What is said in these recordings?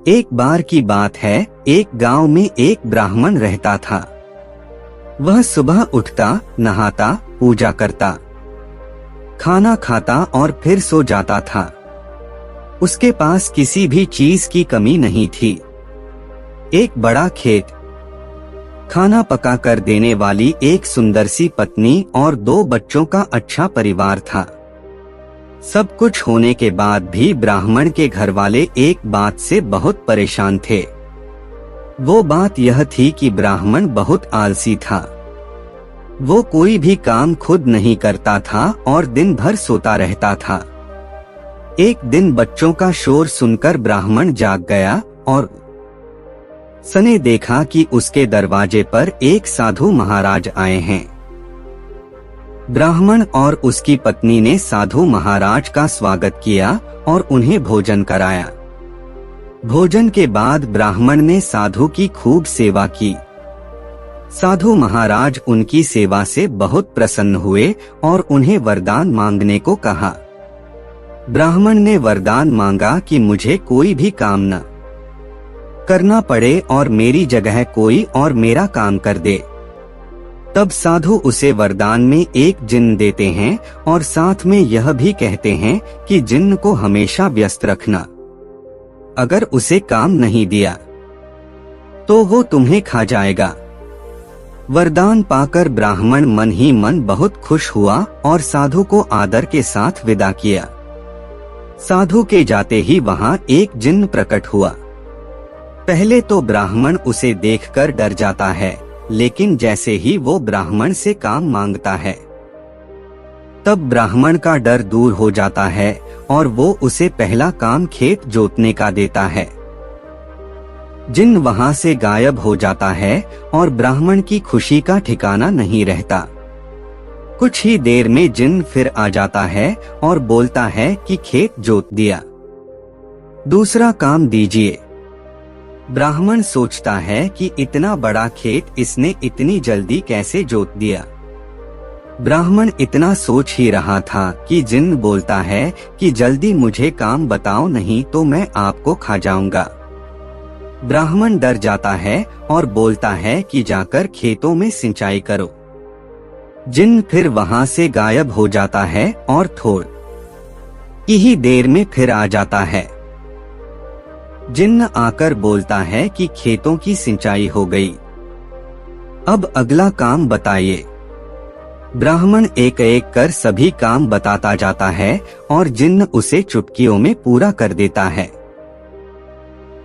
एक बार की बात है, एक गांव में एक ब्राह्मण रहता था। वह सुबह उठता, नहाता, पूजा करता, खाना खाता और फिर सो जाता था। उसके पास किसी भी चीज की कमी नहीं थी। एक बड़ा खेत, खाना पका कर देने वाली एक सुंदर सी पत्नी और 2 बच्चों का अच्छा परिवार था। सब कुछ होने के बाद भी ब्राह्मण के घर वाले एक बात से बहुत परेशान थे। वो बात यह थी कि ब्राह्मण बहुत आलसी था। वो कोई भी काम खुद नहीं करता था और दिन भर सोता रहता था। एक दिन बच्चों का शोर सुनकर ब्राह्मण जाग गया और उसने देखा कि उसके दरवाजे पर एक साधु महाराज आए हैं। ब्राह्मण और उसकी पत्नी ने साधु महाराज का स्वागत किया और उन्हें भोजन कराया। भोजन के बाद ब्राह्मण ने साधु की खूब सेवा की। साधु महाराज उनकी सेवा से बहुत प्रसन्न हुए और उन्हें वरदान मांगने को कहा। ब्राह्मण ने वरदान मांगा कि मुझे कोई भी काम न करना पड़े और मेरी जगह कोई और मेरा काम कर दे। तब साधु उसे वरदान में एक जिन्न देते हैं और साथ में यह भी कहते हैं कि जिन्न को हमेशा व्यस्त रखना। अगर उसे काम नहीं दिया तो वो तुम्हें खा जाएगा। वरदान पाकर ब्राह्मण मन ही मन बहुत खुश हुआ और साधु को आदर के साथ विदा किया। साधु के जाते ही वहां एक जिन्न प्रकट हुआ। पहले तो ब्राह्मण उसे देखकर डर जाता है, लेकिन जैसे ही वो ब्राह्मण से काम मांगता है तब ब्राह्मण का डर दूर हो जाता है और वो उसे पहला काम खेत जोतने का देता है। जिन्न वहां से गायब हो जाता है और ब्राह्मण की खुशी का ठिकाना नहीं रहता। कुछ ही देर में जिन्न फिर आ जाता है और बोलता है कि खेत जोत दिया, दूसरा काम दीजिए। ब्राह्मण सोचता है कि इतना बड़ा खेत इसने इतनी जल्दी कैसे जोत दिया। ब्राह्मण इतना सोच ही रहा था कि जिन्न बोलता है कि जल्दी मुझे काम बताओ, नहीं तो मैं आपको खा जाऊंगा। ब्राह्मण डर जाता है और बोलता है कि जाकर खेतों में सिंचाई करो। जिन्न फिर वहां से गायब हो जाता है और थोड़ी ही देर में फिर आ जाता है। जिन्न आकर बोलता है कि खेतों की सिंचाई हो गई, अब अगला काम बताइए। ब्राह्मण एक एक कर सभी काम बताता जाता है और जिन्न उसे चुटकियों में पूरा कर देता है।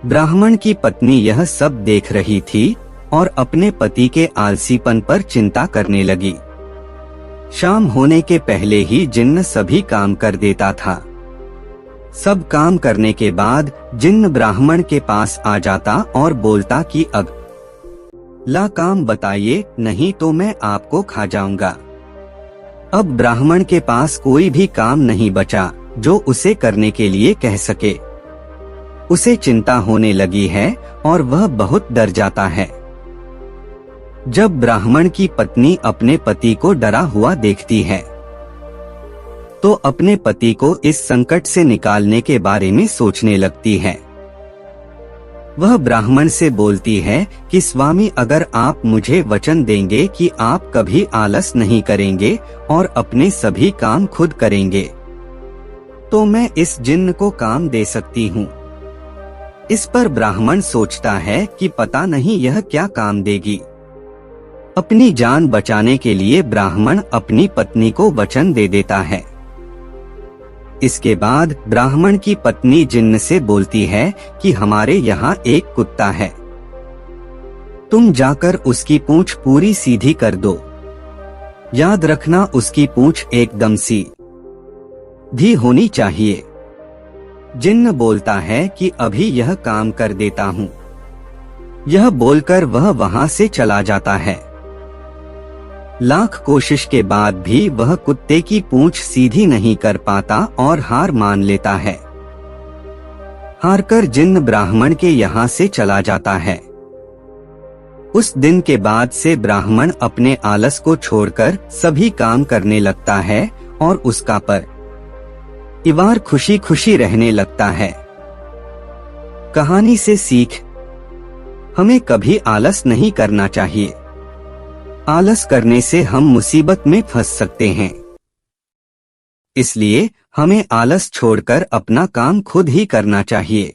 ब्राह्मण की पत्नी यह सब देख रही थी और अपने पति के आलसीपन पर चिंता करने लगी। शाम होने के पहले ही जिन्न सभी काम कर देता था। सब काम करने के बाद जिन्न ब्राह्मण के पास आ जाता और बोलता कि अगला काम बताइए, नहीं तो मैं आपको खा जाऊंगा। अब ब्राह्मण के पास कोई भी काम नहीं बचा जो उसे करने के लिए कह सके। उसे चिंता होने लगी है और वह बहुत डर जाता है। जब ब्राह्मण की पत्नी अपने पति को डरा हुआ देखती है तो अपने पति को इस संकट से निकालने के बारे में सोचने लगती है। वह ब्राह्मण से बोलती है कि स्वामी, अगर आप मुझे वचन देंगे कि आप कभी आलस नहीं करेंगे और अपने सभी काम खुद करेंगे तो मैं इस जिन्न को काम दे सकती हूँ। इस पर ब्राह्मण सोचता है कि पता नहीं यह क्या काम देगी। अपनी जान बचाने के लिए ब्राह्मण अपनी पत्नी को वचन दे देता है। इसके बाद ब्राह्मण की पत्नी जिन्न से बोलती है कि हमारे यहाँ एक कुत्ता है, तुम जाकर उसकी पूंछ पूरी सीधी कर दो। याद रखना उसकी पूंछ एकदम सीधी होनी चाहिए। जिन्न बोलता है कि अभी यह काम कर देता हूँ। यह बोलकर वह वहां से चला जाता है। लाख कोशिश के बाद भी वह कुत्ते की पूंछ सीधी नहीं कर पाता और हार मान लेता है। हारकर जिन्न ब्राह्मण के यहाँ से चला जाता है। उस दिन के बाद से ब्राह्मण अपने आलस को छोड़कर सभी काम करने लगता है और उसका परिवार खुशी खुशी रहने लगता है। कहानी से सीख, हमें कभी आलस नहीं करना चाहिए। आलस करने से हम मुसीबत में फंस सकते हैं। इसलिए हमें आलस छोड़कर अपना काम खुद ही करना चाहिए।